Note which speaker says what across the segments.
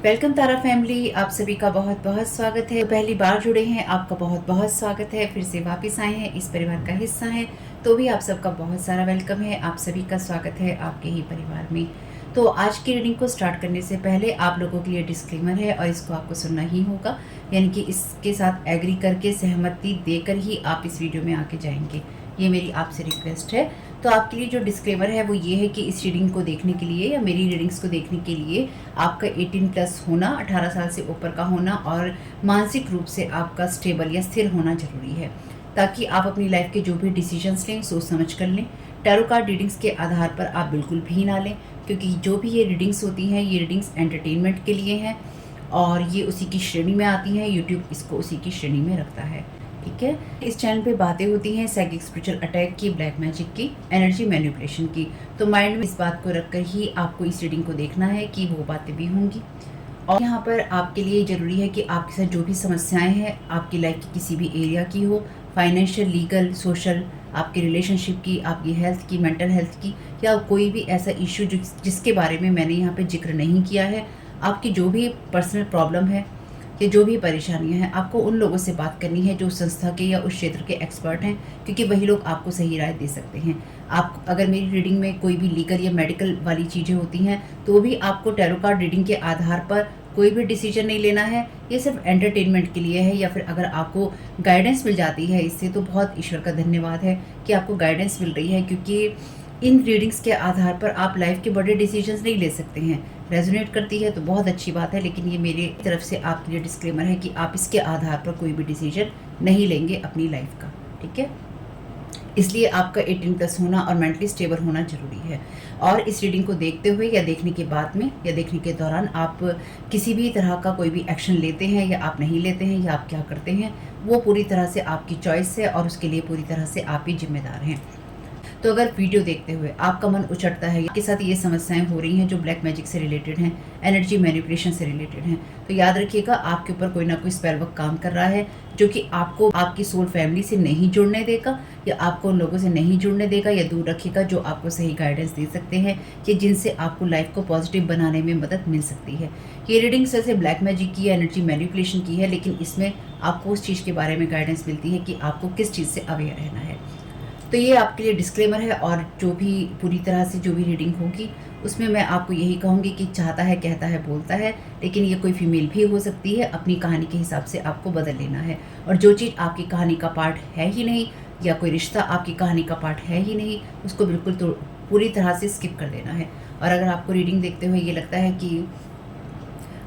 Speaker 1: Welcome तारा family, आप सभी का बहुत बहुत स्वागत है। पहली बार जुड़े हैं, आपका बहुत बहुत स्वागत है। फिर से वापस आए हैं, इस परिवार का हिस्सा हैं, तो भी आप सबका बहुत सारा वेलकम है। आप सभी का स्वागत है आपके ही परिवार में। तो आज की रीडिंग को स्टार्ट करने से पहले आप लोगों के लिए डिस्क्लेमर है और इसको आपको सुनना ही होगा, यानी कि इसके साथ एग्री करके सहमति देकर ही आप इस वीडियो में आके जाएंगे। ये मेरी आपसे रिक्वेस्ट है। तो आपके लिए जो डिस्क्लेमर है वो ये है कि इस रीडिंग को देखने के लिए या मेरी रीडिंग्स को देखने के लिए आपका 18+ होना, 18 साल से ऊपर का होना और मानसिक रूप से आपका स्टेबल या स्थिर होना जरूरी है, ताकि आप अपनी लाइफ के जो भी डिसीजंस लें सोच समझ कर लें। टैरो कार्ड रीडिंग्स के आधार पर आप बिल्कुल भी ना लें, क्योंकि जो भी ये रीडिंग्स होती हैं ये रीडिंग्स एंटरटेनमेंट के लिए हैं और ये उसी की श्रेणी में आती हैं। यूट्यूब इसको उसी की श्रेणी में रखता है, ठीक है। इस चैनल पे बातें होती हैं साइकिक स्पिरिचुअल अटैक की, ब्लैक मैजिक की, एनर्जी मैनिपुलेशन की। तो माइंड में इस बात को रखकर ही आपको इस रीडिंग को देखना है कि वो बातें भी होंगी। और यहाँ पर आपके लिए ज़रूरी है कि आपके साथ जो भी समस्याएं हैं आपकी लाइफ की किसी भी एरिया की हो, फाइनेंशियल, लीगल, सोशल, आपकी रिलेशनशिप की, आपकी हेल्थ की, मेंटल हेल्थ की, या कोई भी ऐसा इश्यू जिसके बारे में मैंने यहाँ पे जिक्र नहीं किया है, आपकी जो भी पर्सनल प्रॉब्लम है या जो भी परेशानियां हैं, आपको उन लोगों से बात करनी है जो उस संस्था के या उस क्षेत्र के एक्सपर्ट हैं, क्योंकि वही लोग आपको सही राय दे सकते हैं। आप अगर मेरी रीडिंग में कोई भी लीगल या मेडिकल वाली चीज़ें होती हैं तो भी आपको टैरो कार्ड रीडिंग के आधार पर कोई भी डिसीजन नहीं लेना है। ये सिर्फ एंटरटेनमेंट के लिए है। या फिर अगर आपको गाइडेंस मिल जाती है इससे, तो बहुत ईश्वर का धन्यवाद है कि आपको गाइडेंस मिल रही है, क्योंकि इन रीडिंग्स के आधार पर आप लाइफ के बड़े डिसीजंस नहीं ले सकते हैं। रेजोनेट करती है तो बहुत अच्छी बात है, लेकिन ये मेरी तरफ से आपके लिए डिस्क्लेमर है कि आप इसके आधार पर कोई भी डिसीजन नहीं लेंगे अपनी लाइफ का, ठीक है। इसलिए आपका 18+ होना और मेंटली स्टेबल होना जरूरी है। और इस रीडिंग को देखते हुए या देखने के बाद में या देखने के दौरान आप किसी भी तरह का कोई भी एक्शन लेते हैं या आप नहीं लेते हैं या आप क्या करते हैं, वो पूरी तरह से आपकी चॉइस है और उसके लिए पूरी तरह से आप ही जिम्मेदार हैं। तो अगर वीडियो देखते हुए आपका मन उचटता है, आपके साथ ये समस्याएं हो रही हैं जो ब्लैक मैजिक से रिलेटेड हैं, एनर्जी मैनिपुलेशन से रिलेटेड हैं, तो याद रखिएगा आपके ऊपर कोई ना कोई स्पेल वर्क काम कर रहा है, जो कि आपको आपकी सोल फैमिली से नहीं जुड़ने देगा या आपको उन लोगों से नहीं जुड़ने देगा या दूर रखेगा जो आपको सही गाइडेंस दे सकते हैं कि जिनसे आपको लाइफ को पॉजिटिव बनाने में मदद मिल सकती है। ये रीडिंग से ब्लैक मैजिक की, एनर्जी मैनिपुलेशन की है, लेकिन इसमें आपको उस चीज़ के बारे में गाइडेंस मिलती है कि आपको किस चीज़ से अवेयर रहना है। तो ये आपके लिए डिस्क्लेमर है। और जो भी पूरी तरह से जो भी रीडिंग होगी उसमें मैं आपको यही कहूँगी कि चाहता है, कहता है, बोलता है, लेकिन ये कोई फीमेल भी हो सकती है। अपनी कहानी के हिसाब से आपको बदल लेना है। और जो चीज़ आपकी कहानी का पार्ट है ही नहीं या कोई रिश्ता आपकी कहानी का पार्ट है ही नहीं, उसको बिल्कुल तो पूरी तरह से स्किप कर देना है। और अगर आपको रीडिंग देखते हुए ये लगता है कि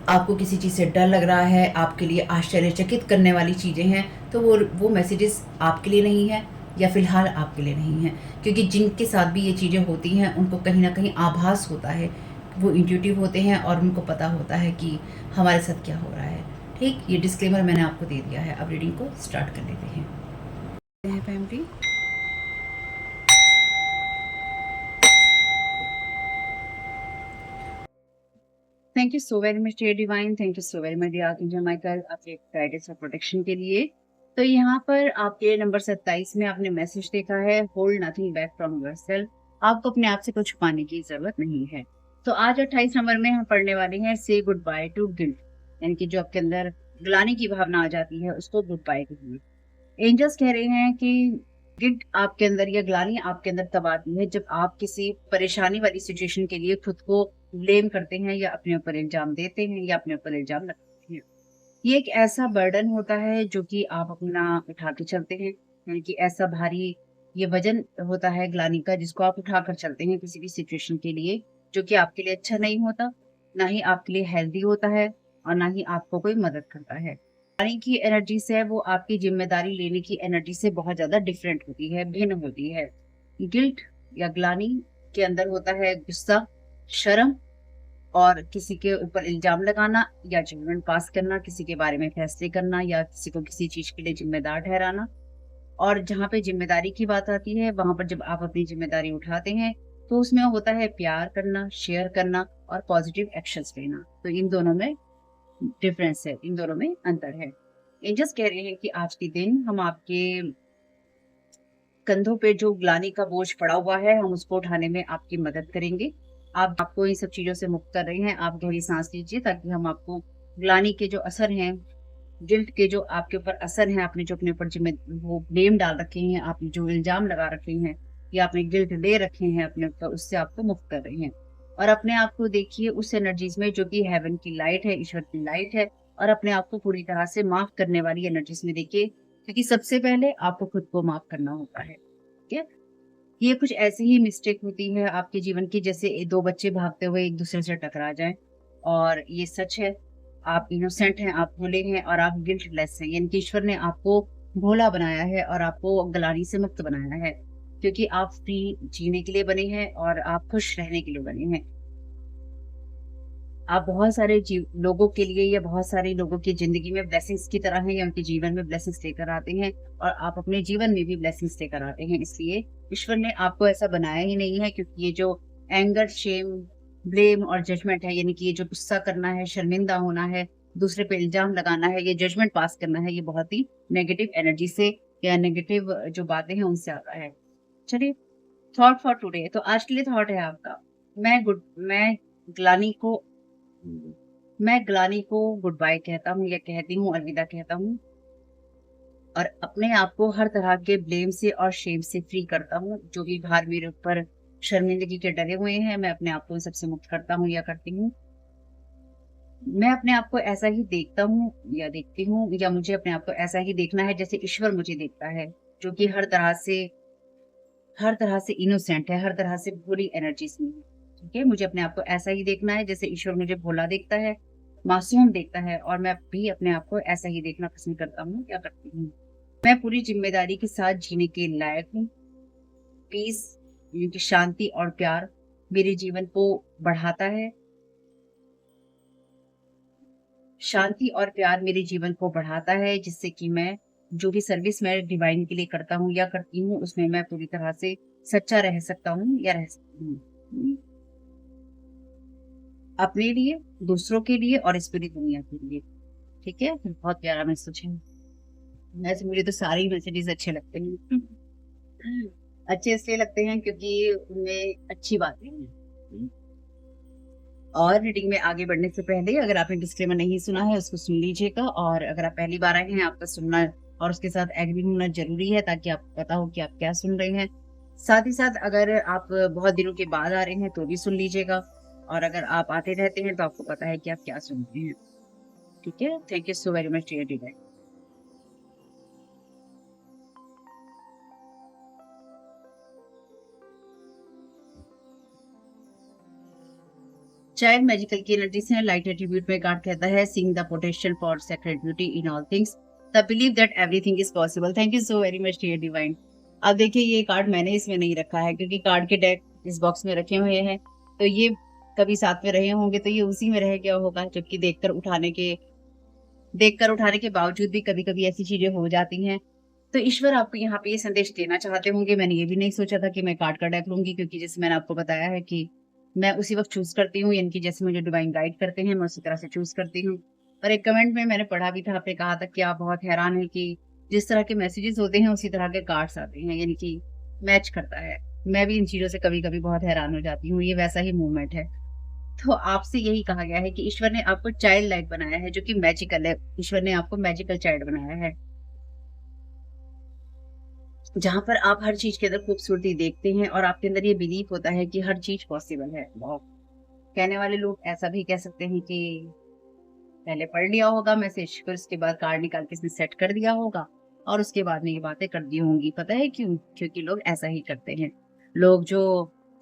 Speaker 1: आपको किसी चीज़ से डर लग रहा है, आपके लिए आश्चर्यचकित करने वाली चीज़ें हैं, तो वो मैसेजेस आपके लिए नहीं है या फिलहाल आपके लिए नहीं है। क्योंकि जिनके साथ भी ये चीज़ें होती हैं उनको कहीं ना कहीं आभास होता है, वो इंट्यूटिव होते हैं और उनको पता होता है कि हमारे साथ क्या हो रहा है। ठीक, ये डिस्क्लेमर मैंने आपको दे दिया है। अब रीडिंग को स्टार्ट कर लेते हैं family. Thank you so very much dear divine, thank you so very much dear archangel Michael, आपके गाइडेंस और प्रोटेक्शन के लिए। तो यहाँ पर आपके नंबर 27 में आपने मैसेज देखा है, hold nothing back from yourself. आपको अपने आप से कुछ छुपाने की जरूरत नहीं है। तो आज 28 नंबर में हम पढ़ने वाले हैं से गुड बाय टू गिल्ट, यानी कि जो आपके अंदर ग्लानि की भावना आ जाती है उसको गुड बाय कहिए। एंजल्स कह रहे हैं कि गिल्ट आपके अंदर या ग्लानि आपके अंदर तब आती है जब आप किसी परेशानी वाली सिचुएशन के लिए खुद को ब्लेम करते हैं या अपने ऊपर इल्जाम देते हैं या अपने ऊपर इल्जाम लगाते हैं। ये एक ऐसा बर्डन होता है जो कि आप अपना उठा के चलते हैं, यानी कि ऐसा भारी ये वजन होता है ग्लानि का जिसको आप उठा कर चलते हैं किसी भी सिचुएशन के लिए, जो कि आपके लिए अच्छा नहीं होता, ना ही आपके लिए हेल्दी होता है और ना ही आपको कोई मदद करता है। ग्लानि की एनर्जी से वो आपकी जिम्मेदारी लेने की एनर्जी से बहुत ज्यादा डिफरेंट होती है, भिन्न होती है। गिल्ट या ग्लानि के अंदर होता है गुस्सा, शर्म और किसी के ऊपर इल्जाम लगाना या जजमेंट पास करना, किसी के बारे में फैसले करना या किसी को किसी चीज के लिए जिम्मेदार ठहराना। और जहाँ पे जिम्मेदारी की बात आती है वहां पर जब आप अपनी जिम्मेदारी उठाते हैं तो उसमें होता है प्यार करना, शेयर करना और पॉजिटिव एक्शंस लेना। तो इन दोनों में डिफरेंस है, इन दोनों में अंतर है। एंजल्स कह रहे हैं कि आज के दिन हम आपके कंधों पे जो ग्लानि का बोझ पड़ा हुआ है हम उसको उठाने में आपकी मदद करेंगे। आप आपको इन सब चीज़ों से मुक्त कर रहे हैं। आप गहरी सांस लीजिए ताकि हम आपको ग्लानि के जो असर हैं, गिल्ट के जो आपके ऊपर असर हैं, आपने जो अपने ऊपर जिम्मे वो ब्लेम डाल रखे हैं, आपने जो इल्ज़ाम लगा रखे हैं या आपने गिल्ट ले रखे हैं अपने ऊपर, उससे आपको मुक्त कर रहे हैं। और अपने आप को देखिए उस एनर्जीज़ में जो कि हेवन की लाइट है, ईश्वर की लाइट है, और अपने आप को पूरी तरह से माफ़ करने वाली एनर्जीज़ में देखिए, क्योंकि सबसे पहले आपको खुद को माफ़ करना होता है। ठीक है? ये कुछ ऐसी ही मिस्टेक होती है आपके जीवन की, जैसे 2 बच्चे भागते हुए एक-दूसरे से टकरा जाएँ, और ये सच है। आप इनोसेंट हैं, आप भोले हैं और आप गिल्टलेस हैं। यानी कि ईश्वर ने आपको भोला बनाया है और आपको ग्लानि से मुक्त बनाया है, क्योंकि आप फ्री जीने के लिए बने हैं और आप खुश रहने के लिए बने हैं। आप बहुत सारे लोगों के लिए या बहुत सारे लोगों की ज़िंदगी में ब्लेसिंग्स की तरह हैं या उनके जीवन में ब्लेसिंग्स लेकर आते हैं, और आप अपने जीवन में भी ब्लेसिंग्स लेकर आते हैं। इसलिए ईश्वर ने आपको ऐसा बनाया ही नहीं है, क्योंकि ये जो एंगर, शेम, ब्लेम और जजमेंट है, यानी कि ये जो गुस्सा करना है, शर्मिंदा होना है, दूसरे पे इल्ज़ाम लगाना है, ये जजमेंट पास करना है, ये बहुत ही नेगेटिव एनर्जी से या नेगेटिव जो बातें हैं उनसे आता है। चलिए, थॉट फॉर टुडे, तो आज के लिए थॉट है आपका, मैं ग्लानि को गुड बाय कहता हूँ या कहती हूँ, अलविदा कहता हूँ, और अपने आप को हर तरह के ब्लेम से और शेम से फ्री करता हूँ। जो भी भार मेरे ऊपर शर्मिंदगी के डले हुए हैं, मैं अपने आप को इन सबसे मुक्त करता हूँ या करती हूँ। मैं अपने आप को ऐसा ही देखता हूँ या देखती हूँ, या मुझे अपने आप को ऐसा ही देखना है जैसे ईश्वर मुझे देखता है, जो कि हर तरह से इनोसेंट है, हर तरह से बुरी एनर्जीज़ में है। ठीक है? मुझे अपने आप को ऐसा ही देखना है जैसे ईश्वर मुझे भोला देखता है, मासूम देखता है, और मैं भी अपने आप को ऐसा ही देखना पसंद करता हूँ या करती हूँ। मैं पूरी ज़िम्मेदारी के साथ जीने के लायक हूँ। पीस, यानी कि शांति और प्यार मेरे जीवन को बढ़ाता है। शांति और प्यार मेरे जीवन को बढ़ाता है, जिससे कि मैं जो भी सर्विस मैं डिवाइन के लिए करता हूँ या करती हूँ, उसमें मैं पूरी तरह से सच्चा रह सकता हूँ या रह सकती हूँ। अपने लिए, दूसरों के लिए और इस पूरी दुनिया के लिए। ठीक है? बहुत प्यारा मैसेज है। वैसे मुझे तो सारे ही मैसेजेस अच्छे लगते हैं। अच्छे इसलिए लगते हैं क्योंकि उनमें अच्छी बातें हैं। और रीडिंग में आगे बढ़ने से पहले अगर आपने डिस्क्लेमर नहीं सुना है, उसको सुन लीजिएगा, और अगर आप पहली बार आए हैं, आपका सुनना और उसके साथ एग्री होना ज़रूरी है, ताकि आपको पता हो कि आप क्या सुन रहे हैं। साथ ही साथ अगर आप बहुत दिनों के बाद आ रहे हैं, तो भी सुन लीजिएगा, और अगर आप आते रहते हैं, तो आपको पता है कि आप क्या सुन रहे हैं। ठीक है? Thank you so very much dear divine. Child magical की एनर्जी से लाइट एट्रीब्यूट में कार्ड कहता है, seeing the potential for sacred beauty in all things, the believe that everything is possible. Thank you so very much dear divine. अब देखिए, ये card मैंने इसमें नहीं रखा है, क्योंकि कार्ड के डेक इस बॉक्स में रखे हुए हैं, तो ये कभी साथ में रहे होंगे, तो ये उसी में रह गया होगा, जबकि देखकर उठाने के बावजूद भी कभी-कभी ऐसी चीजें हो जाती हैं। तो ईश्वर आपको यहाँ पे ये संदेश देना चाहते होंगे। मैंने ये भी नहीं सोचा था कि मैं कार्ड का डेक लूँगी, क्योंकि जैसे मैंने आपको बताया है कि मैं उसी वक़्त चूज़ करती हूँ, यानी कि जैसे मुझे डिवाइन गाइड करते हैं, मैं उसी तरह से चूज़ करती हूँ। और एक कमेंट में मैंने पढ़ा भी था, आपने कहा था कि आप बहुत हैरान हैं कि जिस तरह के मैसेजेस होते हैं, उसी तरह के कार्ड्स आते हैं, यानी कि मैच करता है। मैं भी इन चीज़ों से कभी-कभी बहुत हैरान हो जाती हूँ, ये वैसा ही मूवमेंट है। तो आपसे यही कहा गया है कि ईश्वर ने आपको चाइल्ड लाइक बनाया है, जो कि मैजिकल है। ईश्वर ने आपको मैजिकल चाइल्ड बनाया है, जहाँ पर आप हर चीज़ के अंदर खूबसूरती देखते हैं और आपके अंदर ये बिलीफ होता है कि हर चीज़ पॉसिबल है। वाओ! कहने वाले लोग ऐसा भी कह सकते हैं कि पहले पढ़ लिया होगा मैसेज, फिर उसके बाद कार्ड निकाल के इसमें सेट कर दिया होगा, और उसके बाद में ये बातें कर दी होंगी। पता है क्यों? क्योंकि लोग ऐसा ही करते हैं। लोग जो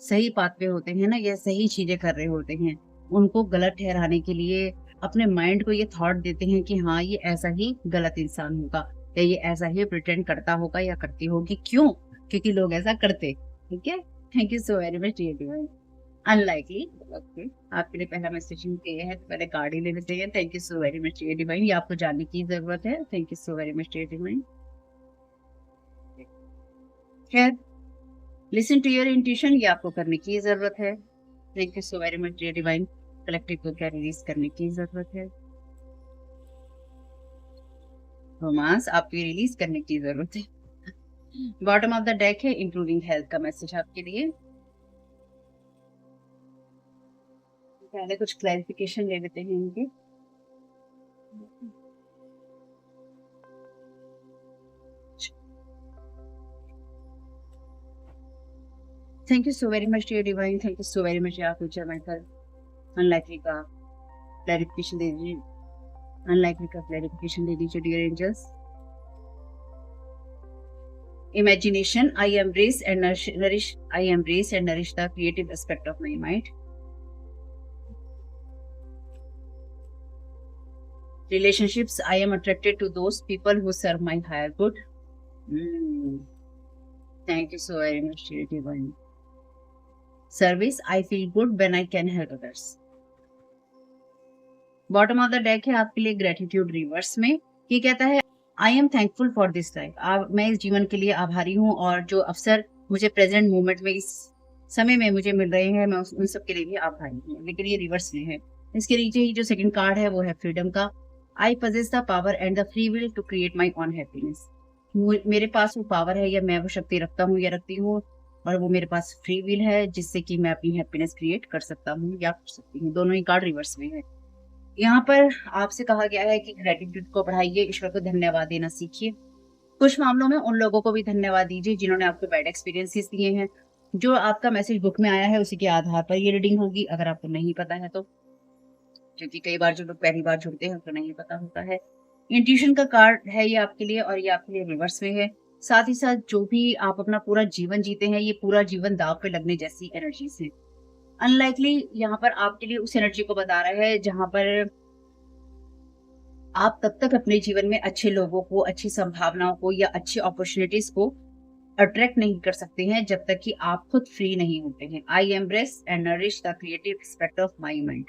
Speaker 1: सही बात पे होते हैं ना, या सही चीज़ें कर रहे होते हैं, उनको गलत ठहराने के लिए अपने माइंड को ये थॉट देते हैं कि हाँ, ये ऐसा ही गलत इंसान होगा, या ये ऐसा ही प्रिटेंड करता होगा या करती होगी। क्यों? क्योंकि लोग ऐसा करते। ठीक है? Thank you so very much dear divine. Unlikely, okay, आपके लिए पहला मैसेज किया है, तो पहले कार्ड ही लेने चाहिए। Thank you so very much dear divine, ये आपको जानने की ज़रूरत है। Thank you so very much dear divine. खैर, लिसन टू योर इंट्यूशन, ये आपको करने की ज़रूरत है। Thank you so very much dear divine. Collective को क्या रिलीज़ करने की ज़रूरत है। रोमांस आपको रिलीज़ करने की ज़रूरत है। बॉटम ऑफ द डेक है, इंप्रूविंग हेल्थ का मैसेज आपके लिए। पहले कुछ क्लैरिफिकेशन ले लेते हैं इनकी। Thank you so very much dear divine, thank you so very much यार फ्यूचर मेंटर। अनलाइकली का क्लैरिफिकेशन दे दीजिए, अनलाइकली का क्लैरिफिकेशन दे दीजिए dear angels. Imagination, I embrace and nourish the creative aspect of my mind. Relationships, I am attracted to those people who serve my higher good. Thank you so very much, dear divine. Service, I feel good when I can help others. Bottom of the deck है आपके लिए gratitude reverse में। ये कहता है I am thankful for this life, मैं इस जीवन के लिए आभारी हूँ और जो अवसर मुझे प्रेजेंट मोमेंट में इस समय में मुझे मिल रहे हैं मैं उन सब के लिए भी आभारी हूँ। लेकिन ये रिवर्स में है। इसके नीचे ही जो सेकंड कार्ड है वो है फ्रीडम का। I possess the power and the free will to create my own happiness. मेरे पास वो पावर है या मैं वो शक्ति रखता हूँ या रखती हूँ और वो मेरे पास फ्री विल है जिससे कि मैं अपनी हैप्पीनेस क्रिएट कर सकता हूँ या कर सकती हूँ। दोनों ही कार्ड रिवर्स में है। यहाँ पर आपसे कहा गया है कि ग्रेटिट्यूड को बढ़ाइए, ईश्वर को धन्यवाद देना सीखिए। कुछ मामलों में उन लोगों को भी धन्यवाद दीजिए जिन्होंने आपको बैड एक्सपीरियंसेस दिए हैं। जो आपका मैसेज बुक में आया है उसी के आधार पर ये रीडिंग होगी, अगर आपको नहीं पता है तो, क्योंकि कई बार जो लोग पहली बार जुड़ते हैं उनको नहीं पता होता है। इंट्यूशन का कार्ड है ये आपके लिए और ये आपके लिए रिवर्स में है। साथ ही साथ जो भी आप अपना पूरा जीवन जीते हैं ये पूरा जीवन दाव पे लगने जैसी एनर्जीज है। अनलाइकली यहाँ पर आपके लिए उस एनर्जी को बता रहा है जहां पर आप तब तक अपने जीवन में अच्छे लोगों को, अच्छी संभावनाओं को या अच्छी अपॉर्चुनिटीज को अट्रैक्ट नहीं कर सकते हैं जब तक कि आप खुद फ्री नहीं होते हैं। I embrace and nourish the creative aspect of my mind.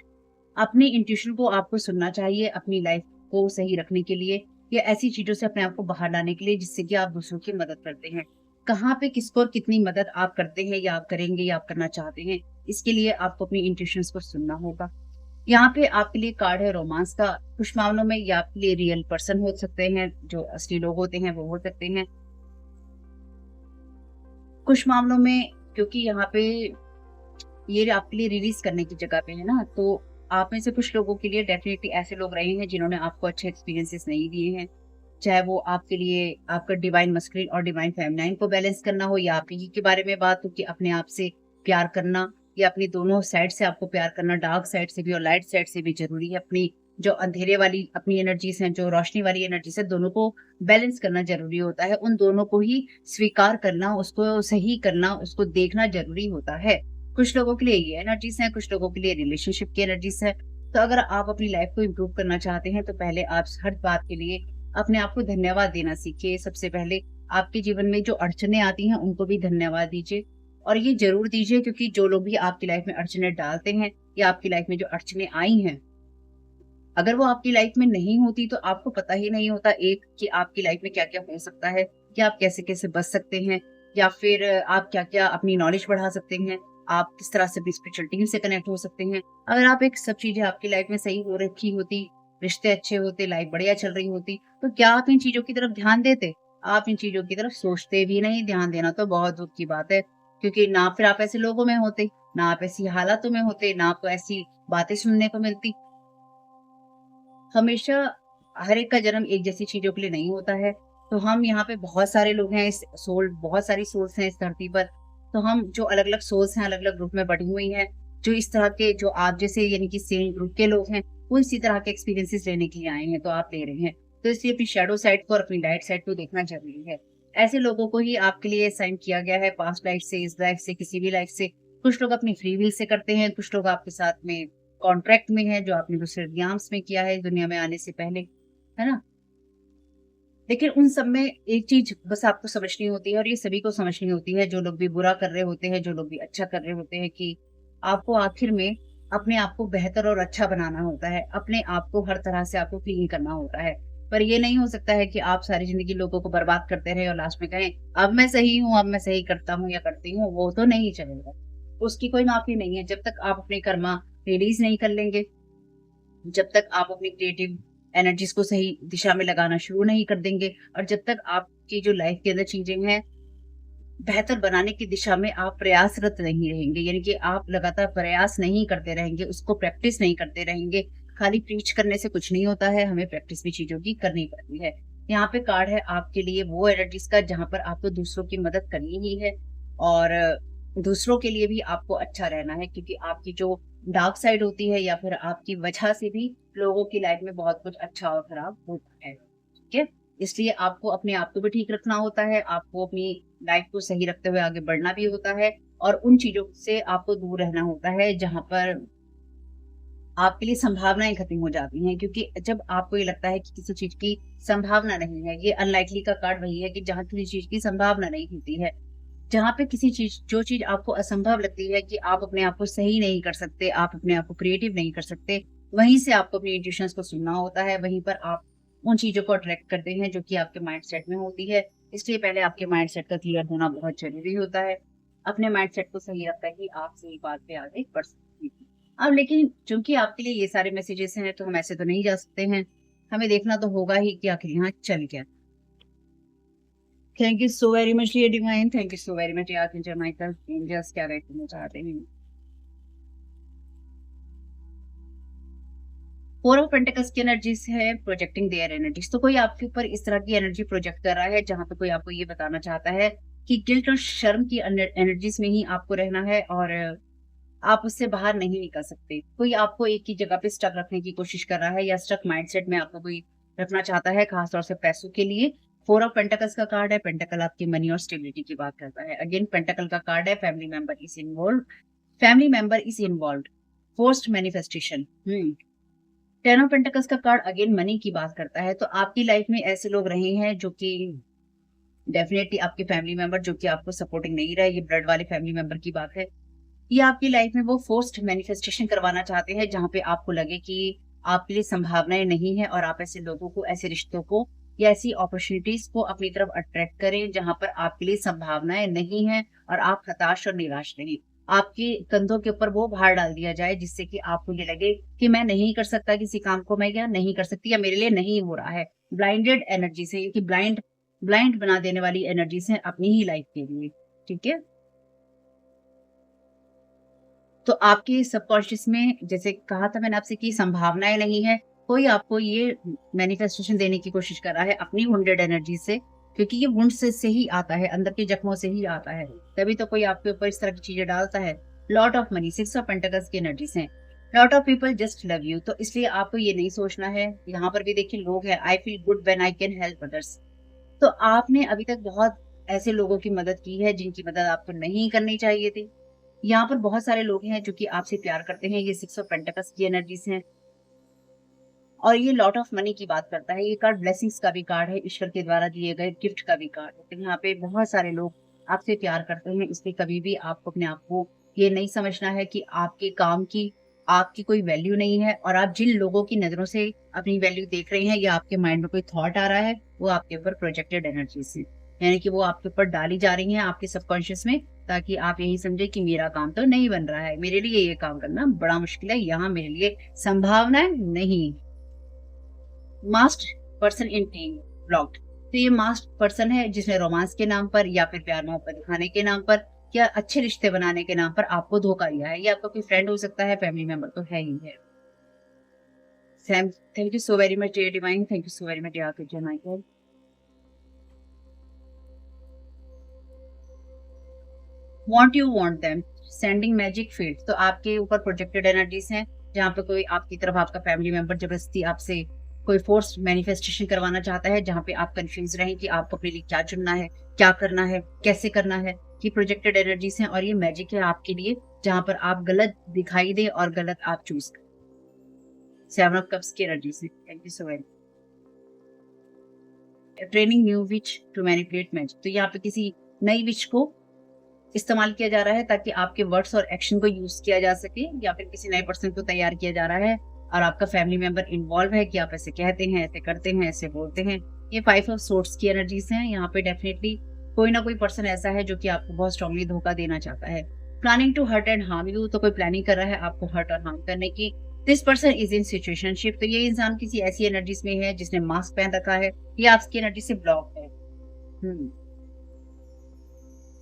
Speaker 1: अपनी इंट्यूशन को आपको सुनना चाहिए अपनी लाइफ को सही रखने के लिए या ऐसी चीजों से अपने आप को बाहर लाने के लिए जिससे कि आप दूसरों की मदद करते हैं। कहाँ पे किसको और कितनी मदद आप करते हैं या आप करेंगे या आप करना चाहते हैं, इसके लिए आपको अपनी इंट्यूशंस को सुनना होगा। यहाँ पे आपके लिए कार्ड है रोमांस का। कुछ मामलों में ये आपके लिए रियल पर्सन हो सकते हैं, जो असली लोग होते हैं वो हो सकते हैं। कुछ मामलों में क्योंकि यहाँ पे ये आपके लिए रिलीज करने की जगह पे है ना, तो आप में से कुछ लोगों के लिए डेफिनेटली ऐसे लोग रहे हैं जिन्होंने आपको अच्छे एक्सपीरियंसेस नहीं दिए हैं। चाहे वो आपके लिए आपका डिवाइन मस्कुलिन और डिवाइन फेमिनाइन को बैलेंस करना हो या आप ही के बारे में बात हो कि अपने आप से प्यार करना या अपनी दोनों साइड से आपको प्यार करना, डार्क साइड से भी और लाइट साइड से भी जरूरी है। अपनी जो अंधेरे वाली अपनी एनर्जीज हैं, जो रोशनी वाली एनर्जीज है, दोनों को बैलेंस करना जरूरी होता है। उन दोनों को ही स्वीकार करना, उसको सही करना, उसको देखना जरूरी होता है। कुछ लोगों के लिए ये एनर्जीज है, कुछ लोगों के लिए रिलेशनशिप की एनर्जीज है। तो अगर आप अपनी लाइफ को इम्प्रूव करना चाहते हैं तो पहले आप हर बात के लिए अपने आप को धन्यवाद देना सीखिए। सबसे पहले आपके जीवन में जो अड़चने आती हैं उनको भी धन्यवाद दीजिए और ये जरूर दीजिए क्योंकि जो लोग भी आपकी लाइफ में अड़चने डालते हैं या आपकी लाइफ में जो अड़चने आई हैं, अगर वो आपकी लाइफ में नहीं होती तो आपको पता ही नहीं होता एक कि आपकी लाइफ में क्या क्या हो सकता है, कि आप कैसे कैसे बच सकते हैं या फिर आप क्या क्या अपनी नॉलेज बढ़ा सकते हैं, आप किस तरह से स्पिरिचुअल टीम से कनेक्ट हो सकते हैं। अगर आप एक सब चीजें आपकी लाइफ में सही हो रखी होती, रिश्ते अच्छे होते, लाइफ बढ़िया चल रही होती, तो क्या आप इन चीजों की तरफ ध्यान देते? आप इन चीजों की तरफ सोचते भी नहीं। ध्यान देना तो बहुत दुख की बात है, क्योंकि ना फिर आप ऐसे लोगों में होते, ना आप ऐसी हालातों में होते, ना आपको ऐसी बातें सुनने को मिलती। हमेशा हर एक का जन्म एक जैसी चीजों के लिए नहीं होता है। तो हम यहाँ पे बहुत सारे लोग हैं, इस सोल बहुत सारी सोल्स हैं इस धरती पर। तो हम जो अलग अलग सोल्स हैं, अलग अलग ग्रुप में बटी हुई हैं, जो इस तरह के जो आप जैसे यानी कि सेम ग्रुप के लोग हैं वो इसी तरह के एक्सपीरियंसेस लेने के लिए आए हैं, तो आप ले रहे हैं। तो इसलिए अपनी शेडो साइड को और अपनी लाइट साइड को देखना जरूरी है। ऐसे लोगों को ही आपके लिए साइन किया गया है, पास्ट लाइफ से, इस लाइफ से, किसी भी लाइफ से। कुछ लोग अपनी फ्री विल से करते हैं, कुछ लोग आपके साथ में कॉन्ट्रैक्ट में है जो आपने दूसरे एग्जाम्स में किया है दुनिया में आने से पहले, है ना। लेकिन उन सब में एक चीज बस आपको समझनी होती है और ये सभी को समझनी होती है, जो लोग भी बुरा कर रहे होते हैं, जो लोग भी अच्छा कर रहे होते हैं, कि आपको आखिर में अपने आप को बेहतर और अच्छा बनाना होता है। अपने आप को हर तरह से आपको क्लीन करना होता है। पर ये नहीं हो सकता है कि आप सारी जिंदगी लोगों को बर्बाद करते रहे और लास्ट में कहें अब मैं सही हूँ, अब मैं सही करता हूँ या करती हूँ। वो तो नहीं चलेगा, उसकी कोई माफी नहीं है। जब तक आप अपने कर्मा रिलीज नहीं कर लेंगे, जब तक आप अपनी क्रिएटिव एनर्जीज को सही दिशा में लगाना शुरू नहीं कर देंगे और जब तक आपकी जो लाइफ के अंदर चीजें हैं बेहतर बनाने की दिशा में आप प्रयासरत नहीं रहेंगे, यानी कि आप लगातार प्रयास नहीं करते रहेंगे, उसको प्रैक्टिस नहीं करते रहेंगे। खाली प्रीच करने से कुछ नहीं होता है, हमें प्रैक्टिस भी चीज़ों की करनी पड़ती है। यहाँ पे कार्ड है आपके लिए वो एनर्जीज़ का जहाँ पर आपको दूसरों की मदद करनी ही है और दूसरों के लिए भी आपको अच्छा रहना है, क्योंकि आपकी जो डार्क साइड होती है या फिर आपकी वजह से भी लोगों की लाइफ में बहुत कुछ अच्छा और खराब होता है। ठीक है? इसलिए आपको अपने आप को भी ठीक रखना होता है, आपको अपनी लाइफ को सही रखते हुए आगे बढ़ना भी होता है और उन चीज़ों से आपको दूर रहना होता है जहाँ पर आपके लिए संभावनाएँ खत्म हो जाती हैं, क्योंकि जब आपको ये लगता है कि किसी चीज़ की संभावना नहीं है, ये अनलाइकली का कार्ड वही है कि जहाँ किसी चीज़ की संभावना नहीं होती है। जहाँ पे किसी चीज़ जो चीज़ आपको असंभव लगती है कि आप अपने आप को सही नहीं कर सकते, आप अपने आप को क्रिएटिव नहीं कर सकते, वहीं से आपको अपनी इंट्यूशंस को सुनना होता है, वहीं पर आप उन चीज़ों को अट्रैक्ट करते हैं जो कि आपके माइंडसेट में होती है। इसलिए पहले आपके माइंडसेट का क्लियर होना बहुत ज़रूरी होता है। अपने माइंडसेट को सही रखकर ही आप सही बात पे आगे बढ़ सकते हैं। अब लेकिन चूँकि आपके लिए ये सारे मैसेजेस हैं, तो हम ऐसे तो नहीं जा सकते हैं। हमें देखना तो होगा ही कि आखिर यहाँ चल क्या। Thank you so very much dear divine, thank you so very much archangel Michael, angels क्या गाइड करना चाहते हैं। फोर ऑफ पेंटिकल्स की एनर्जीज है प्रोजेक्टिंग देयर एनर्जीज, तो कोई आपके ऊपर इस तरह की एनर्जी प्रोजेक्ट कर रहा है जहां पे कोई आपको ये बताना चाहता है कि गिल्ट और शर्म की एनर्जीज में ही आपको रहना है और आप उससे बाहर नहीं निकल सकते। कोई आपको एक ही जगह पे स्टक रखने की कोशिश कर रहा है या स्टक माइंडसेट में आपको कोई रखना चाहता है, खासतौर से पैसों के लिए। फोर ऑफ पेंटिकल्स का कार्ड है, पेंटिकल आपकी मनी और स्टेबिलिटी की बात करता है। अगेन पेंटिकल का कार्ड है, family member is involve, family member is involve, forced manifestation. Ten of pentacles का कार्ड अगेन मनी की बात करता है, तो आपकी लाइफ में ऐसे लोग रहे हैं जो कि डेफिनेटली आपके फैमिली मेंबर जो कि आपको सपोर्टिंग नहीं रहे, ये ब्लड वाले फैमिली मेंबर की बात है। ये आपकी लाइफ में वो फोर्स्ड मैनिफेस्टेशन करवाना चाहते हैं जहाँ पे आपको लगे कि आपके लिए संभावनाएं नहीं है और आप ऐसे लोगों को, ऐसे रिश्तों को या ऐसी अपॉर्चुनिटीज को अपनी तरफ अट्रैक्ट करें जहां पर आपके लिए संभावनाएं नहीं है और आप हताश और निराश नहीं। आपके कंधों के ऊपर वो भार डाल दिया जाए जिससे कि आपको ये लगे कि मैं नहीं कर सकता किसी काम को, मैं क्या नहीं कर सकती या मेरे लिए नहीं हो रहा है। ब्लाइंडेड एनर्जी से, कि ब्लाइंड ब्लाइंड बना देने वाली एनर्जी से अपनी ही लाइफ के लिए। ठीक है, तो आपके सबकॉन्शियस में जैसे कहा था मैंने आपसे कि संभावनाएँ नहीं है, कोई आपको ये मैनिफेस्टेशन देने की कोशिश कर रहा है अपनी वुंडेड एनर्जी से, क्योंकि ये वुंड से ही आता है, अंदर के जख्मों से ही आता है। तभी तो कोई आपके ऊपर इस तरह की चीज़ें डालता है। Lot of money, six of pentacles की एनर्जीज़ हैं। Lot of people just love you, तो इसलिए आपको ये नहीं सोचना है, यहाँ पर भी देखिए लोग हैं, I feel good when I can help others. तो आपने अभी तक बहुत ऐसे लोगों की मदद की है जिनकी मदद आपको नहीं करनी चाहिए थी। यहाँ पर बहुत सारे लोग हैं जो कि आपसे प्यार करते हैं, ये सिक्स ऑफ पेंटिकल्स की एनर्जीज हैं और ये लॉट ऑफ मनी की बात करता है। ये कार्ड ब्लेसिंग्स का भी कार्ड है, ईश्वर के द्वारा दिए गए गिफ्ट का भी कार्ड है। तो यहाँ पे बहुत सारे लोग आपसे प्यार करते हैं, इसलिए कभी भी आपको अपने आप को ये नहीं समझना है कि आपके काम की आपकी कोई वैल्यू नहीं है और आप जिन लोगों की नजरों से अपनी वैल्यू देख रहे हैं या आपके माइंड में कोई थॉट आ रहा है, वो आपके ऊपर प्रोजेक्टेड एनर्जीज है, यानी कि वो आपके ऊपर डाली जा रही हैं आपके सबकॉन्शियस में, ताकि आप यही समझे कि मेरा काम तो नहीं बन रहा है, मेरे लिए ये काम करना बड़ा मुश्किल है, यहाँ मेरे लिए संभावनाएं नहीं। मास्ट पर्सन इन टीम ब्लॉक्ड, तो ये मास्ट पर्सन है जिसने रोमांस के नाम पर या फिर प्यार मोहब्बत दिखाने के नाम पर या अच्छे रिश्ते बनाने के नाम पर आपको धोखा दिया है। ये आपका कोई फ्रेंड हो सकता है, फैमिली मेंबर तो है ही है। Sam, thank you so very much dear divine, thank you so very much dear Michael. Want you want them, sending magic field, तो आपके ऊपर प्रोजेक्टेड एनर्जीज हैं जहाँ पे कोई आपकी तरफ आपका फैमिली मेंबर जबरदस्ती आपसे कोई फोर्स मैनिफेस्टेशन करवाना चाहता है जहाँ पे आप कंफ्यूज रहें कि आपको अपने लिए क्या चुनना है, क्या करना है, कैसे करना है। ये प्रोजेक्टेड एनर्जीज हैं और ये मैजिक है आपके लिए जहाँ पर आप गलत दिखाई दे और गलत आप चूज। सेवन ऑफ कप्स की एनर्जी से, thank you so very. Training new witch to manipulate magic, तो यहाँ पे किसी नई विच को इस्तेमाल किया जा रहा है ताकि आपके वर्ड्स और एक्शन को यूज किया जा सके, या फिर किसी नए पर्सन को तैयार किया जा रहा है और आपका फैमिली मेंबर इन्वॉल्व है कि आप ऐसे कहते हैं, ऐसे करते हैं, ऐसे बोलते हैं। ये फाइव ऑफ सोर्ड्स की एनर्जीज हैं। यहाँ पे डेफिनेटली कोई ना कोई पर्सन ऐसा है जो कि आपको बहुत स्ट्रांगली धोखा देना चाहता है। Planning to hurt and harm you, तो कोई प्लानिंग कर रहा है आपको हर्ट और हार्म करने की। This person is in situationship, तो ये इंसान किसी ऐसी एनर्जीज में है जिसने मास्क पहन रखा है, ये आपकी एनर्जी से ब्लॉक है।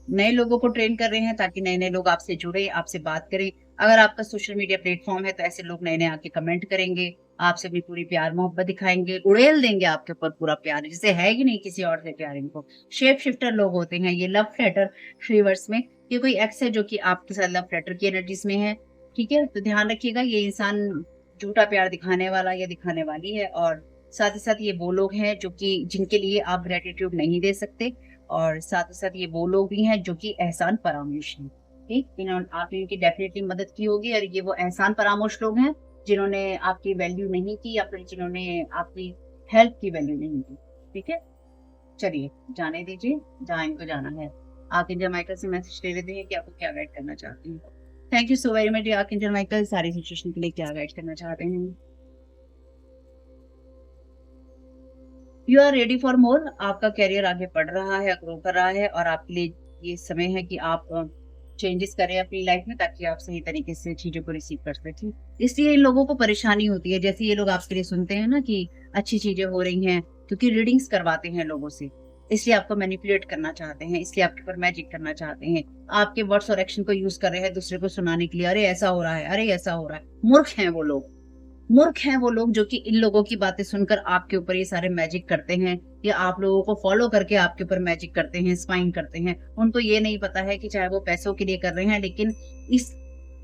Speaker 1: नए लोगों को ट्रेन कर रहे हैं ताकि नए-नए लोग आपसे जुड़े, आपसे बात करें। अगर आपका सोशल मीडिया प्लेटफ़ॉर्म है तो ऐसे लोग नए-नए आके कमेंट करेंगे, आपसे भी पूरी प्यार-मोहब्बत दिखाएँगे, उड़ेल देंगे आपके ऊपर पूरा प्यार, जिसे है ही नहीं किसी और से प्यार इनको। शेप शिफ्टर लोग होते हैं ये लव लेटर रिवर्स में। ये कोई एक्स है जो कि आपके साथ लव लेटर की एनर्जीज़ में है, ठीक है? तो ध्यान रखिएगा ये इंसान झूठा प्यार दिखाने वाला या दिखाने वाली है और साथ ही साथ ये वो लोग हैं जो कि जिनके लिए आप ग्रैटिट्यूड नहीं दे सकते और साथ ही साथ ये वो लोग भी हैं जो कि एहसान फरामोश हैं, ठीक? आपने इनकी डेफ़िनिटली मदद की होगी और ये वो एहसान फरामोश लोग हैं, जिन्होंने आपकी वैल्यू नहीं की या फिर जिन्होंने आपकी हेल्प की वैल्यू नहीं की, ठीक है? चलिए, जाने दीजिए, जहाँ इनको जाना है। आर्कएंजल माइकल से मैसेज ले लेते हैं कि आपको क्या गाइड करना चाहते हैं। Thank you so very much archangel Michael, सारी सिचुएशन के लिए क्या गाइड करना चाहते हैं। You are ready for more. आपका करियर आगे बढ़ रहा है, ग्रो कर रहा है और आपके लिए ये समय है कि आप चेंजेस करें अपनी लाइफ में ताकि आप सही तरीके से चीज़ों को रिसीव कर सकें। इसलिए इन लोगों को परेशानी होती है, जैसे ये लोग आपके लिए सुनते हैं ना कि अच्छी चीज़ें हो रही हैं, क्योंकि रीडिंग्स करवाते हैं लोगों से। इसलिए आपको मैनिपुलेट करना चाहते हैं, इसलिए आपके ऊपर मैजिक करना चाहते हैं। आपके वर्ड्स और एक्शन को यूज़ कर रहे हैं दूसरे को सुनाने के लिए, अरे ऐसा हो रहा है, अरे ऐसा हो रहा है। मूर्ख हैं वो लोग। मूर्ख हैं वो लोग जो कि इन लोगों की बातें सुनकर आपके ऊपर ये सारे मैजिक करते हैं या आप लोगों को फॉलो करके आपके ऊपर मैजिक करते हैं, स्पाइंग करते हैं। उनको ये नहीं पता है कि चाहे वो पैसों के लिए कर रहे हैं, लेकिन इस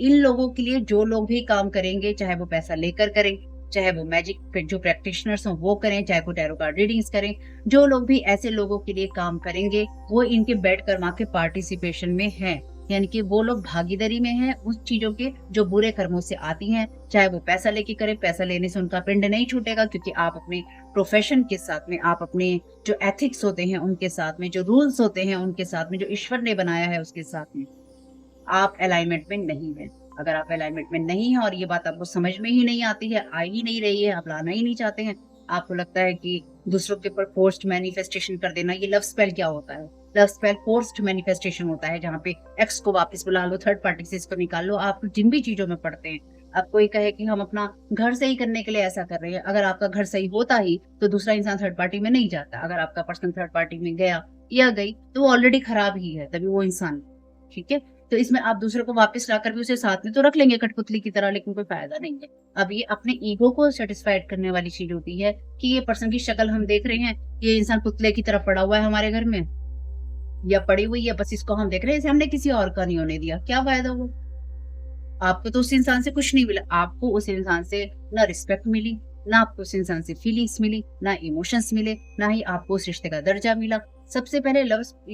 Speaker 1: इन लोगों के लिए जो लोग भी काम करेंगे, चाहे वो पैसा लेकर करें, चाहे वो मैजिक जो प्रैक्टिशनर्स हों वो करें, चाहे वो टैरो कार्ड रीडिंग्स करें, जो लोग भी ऐसे लोगों के लिए काम करेंगे, वो इनके बेड कर्मा के पार्टिसिपेशन में हैं। यानी कि वो लोग भागीदारी में हैं उस चीज़ों के जो बुरे कर्मों से आती हैं, चाहे वो पैसा लेके करें, पैसा लेने से उनका पिंड नहीं छूटेगा क्योंकि आप अपने प्रोफ़ेशन के साथ में, आप अपने जो एथिक्स होते हैं उनके साथ में, जो रूल्स होते हैं उनके साथ में, जो ईश्वर ने बनाया है उसके साथ में, आप अलाइनमेंट में नहीं हैं। अगर आप अलाइनमेंट में नहीं हैं और ये बात आपको समझ में ही नहीं आती है, आ ही नहीं रही है, आप लाना ही नहीं चाहते हैं, आपको लगता है कि दूसरों के ऊपर फोर्स्ड मैनिफेस्टेशन कर देना, ये लव स्पेल क्या होता है? लव स्पेल फोर्स्ड मैनिफेस्टेशन होता है, जहाँ पे एक्स को वापस बुला लो, थर्ड पार्टी से इसको निकाल लो। आप जिन भी चीज़ों में पड़ते हैं, अब कोई कहे कि हम अपना घर सही करने के लिए ऐसा कर रहे हैं, अगर आपका घर सही होता ही, तो दूसरा इंसान थर्ड पार्टी में नहीं जाता। अगर आपका पर्सन थर्ड पार्टी में गया या गई, तो वो ऑलरेडी खराब ही है, तभी वो इंसान, ठीक है? तो इसमें आप दूसरे को वापस लाकर भी उसे साथ में तो रख लेंगे कठपुतली की तरह, लेकिन कोई फायदा नहीं है। अब ये अपने ईगो को सैटिस्फाइड करने वाली चीज़ होती है कि ये पर्सन की शक्ल हम देख रहे हैं, ये इंसान पुतले की तरह पड़ा हुआ है हमारे घर में या पड़ी हुई है, बस इसको हम देख रहे हैं, इसे हमने किसी और का नहीं होने दिया। क्या फायदा हुआ? आपको तो उस इंसान से कुछ नहीं मिला। आपको उस इंसान से ना रिस्पेक्ट मिली, ना आपको उस इंसान से फीलिंग्स मिली, ना इमोशंस मिले, ना ही आपको उस रिश्ते का दर्जा मिला। सबसे पहले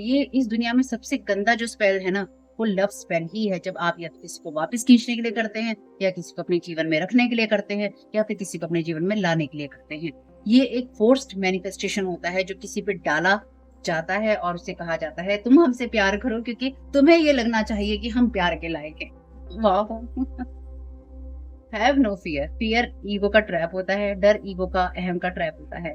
Speaker 1: ये इस दुनिया में सबसे गंदा जो स्पेल है ना, वो लव स्पेल ही है। जब आप या तो किसी को वापस खींचने के लिए करते हैं, या किसी को अपने जीवन में रखने के लिए करते हैं, या फिर किसी को अपने जीवन में लाने के लिए करते हैं। ये एक फोर्स्ड मैनिफेस्टेशन होता है जो किसी पे डाला जाता है और उसे कहा जाता है तुम हमसे प्यार करो क्योंकि तुम्हें ये लगना चाहिए कि हम प्यार के लायक हैं। वाह! Have no fear. Fear ego का ट्रैप होता है, डर ईगो का अहम का ट्रैप होता है।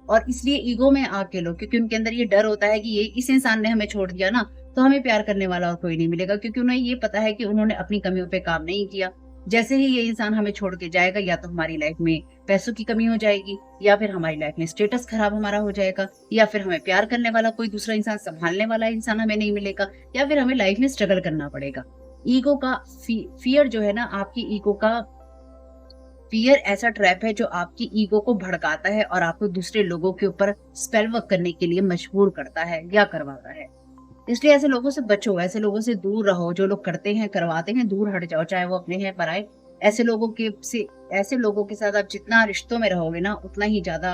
Speaker 1: और इसलिए ईगो में आके लोग, क्योंकि उनके अंदर ये डर होता है कि ये इस इंसान ने हमें छोड़ दिया ना, तो हमें प्यार करने वाला और कोई नहीं मिलेगा, क्योंकि उन्हें ये पता है कि उन्होंने अपनी कमियों पे काम नहीं किया। जैसे ही ये इंसान हमें छोड़ के जाएगा, या तो हमारी लाइफ में पैसों की कमी हो जाएगी, या फिर हमारी लाइफ में स्टेटस खराब हमारा हो जाएगा, या फिर हमें प्यार करने वाला कोई दूसरा इंसान, संभालने वाला इंसान हमें नहीं मिलेगा, या फिर हमें लाइफ में स्ट्रगल करना पड़ेगा। ईगो का फियर जो है ना, आपकी ईगो का फियर ऐसा ट्रैप है जो आपकी ईगो को भड़काता है और आपको दूसरे लोगों के ऊपर स्पेल वर्क करने के लिए मजबूर करता है या करवाता है। इसलिए ऐसे लोगों से बचो, ऐसे लोगों से दूर रहो। जो लोग करते हैं, करवाते हैं, दूर हट जाओ, चाहे वो अपने हैं पराए। ऐसे लोगों के साथ आप जितना रिश्तों में रहोगे ना, उतना ही ज्यादा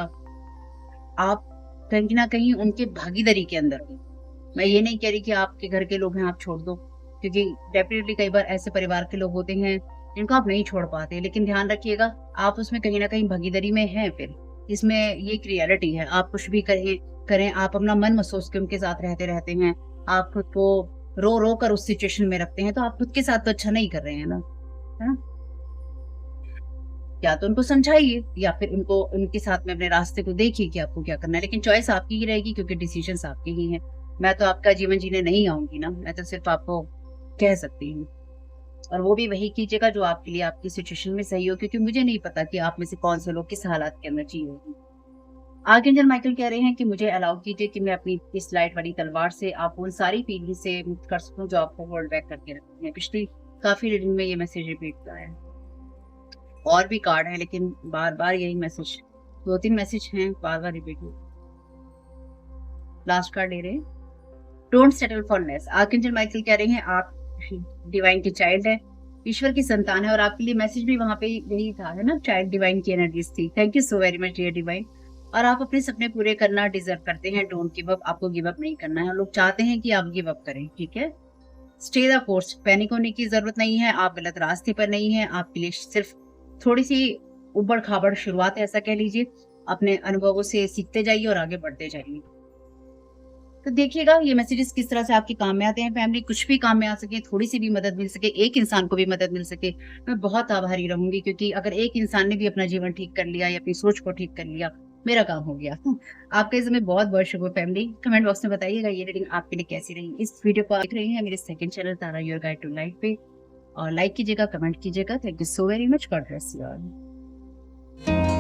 Speaker 1: आप कहीं ना कहीं उनके भागीदारी के अंदर हो। मैं ये नहीं कह रही कि आपके घर के लोग हैं आप छोड़ दो, क्योंकि डेफिनेटली कई बार ऐसे परिवार के लोग होते हैं जिनको आप नहीं छोड़ पाते, लेकिन ध्यान रखिएगा आप उसमें कहीं ना कहीं भागीदारी में हैं। फिर इसमें ये एक रियलिटी है, आप कुछ भी करें, आप अपना मन महसूस के उनके साथ रहते हैं, आप खुद को रो रो कर उस सिचुएशन में रखते हैं, तो आप खुद के साथ तो अच्छा नहीं कर रहे हैं ना, है ना? या तो उनको समझाइए या फिर उनको उनके साथ में अपने रास्ते को देखिए कि आपको क्या करना है, लेकिन चॉइस आपकी ही रहेगी क्योंकि डिसीजंस आपके ही हैं। मैं तो आपका जीवन जीने नहीं आऊंगी ना, मैं तो सिर्फ आपको कह सकती हूँ। और वो भी वही कीजिएगा जो आपके लिए आपकी सिचुएशन में सही हो, क्योंकि मुझे नहीं पता कि आप में से कौन से लोग किस हालात के अंदर जी होगी।
Speaker 2: आर्कएंजल माइकल कह रहे हैं कि मुझे अलाउ कीजिए कि मैं अपनी इस लाइट वाली तलवार से आपको उन सारी फीलिंग से मुक्त कर सकूं जो आपको होल्ड बैक करके रखती हैं। पिछली काफी रीडिंग में ये मैसेज रिपीट हुआ है। और भी कार्ड है लेकिन बार बार यही मैसेज, 2-3 मैसेज हैं बार बार रिपीट हुए। लास्ट कार्ड ले रहे हैं, don't settle for less. Archangel Michael कह रहे हैं आप डिवाइन के चाइल्ड है, ईश्वर की संतान है, और आपके लिए मैसेज भी वहां पे यही था, है ना, चाइल्ड डिवाइन की एनर्जीज थी। Thank you so very much dear divine. और आप अपने सपने पूरे करना डिजर्व करते हैं। डोंट गिव अप, आपको गिव अप नहीं करना है। लोग चाहते हैं कि आप गिव अप करें, ठीक है। स्टे द कोर्स, पैनिक होने की जरूरत नहीं है, आप गलत रास्ते पर नहीं है। आपके लिए सिर्फ थोड़ी सी उबड़ खाबड़ शुरुआत है, ऐसा कह लीजिए। अपने अनुभवों से सीखते जाइए और आगे बढ़ते जाइए। तो देखिएगा ये मैसेजेस किस तरह से आपके काम में आते हैं। फैमिली, कुछ भी काम में आ सके, थोड़ी सी भी मदद मिल सके, एक इंसान को भी मदद मिल सके, मैं बहुत आभारी रहूंगी, क्योंकि अगर एक इंसान ने भी अपना जीवन ठीक कर लिया या अपनी सोच को ठीक कर लिया, मेरा काम हो गया। आपका इस समय बहुत बहुत शुभ हो। फैमिली, कमेंट बॉक्स में बताइएगा ये रीडिंग आपके लिए कैसी रही। इस वीडियो को आप देख रहे हैं मेरे second channel Tara your guide to life पे, और लाइक कीजिएगा, कमेंट कीजिएगा। Thank you so very much. God bless you all.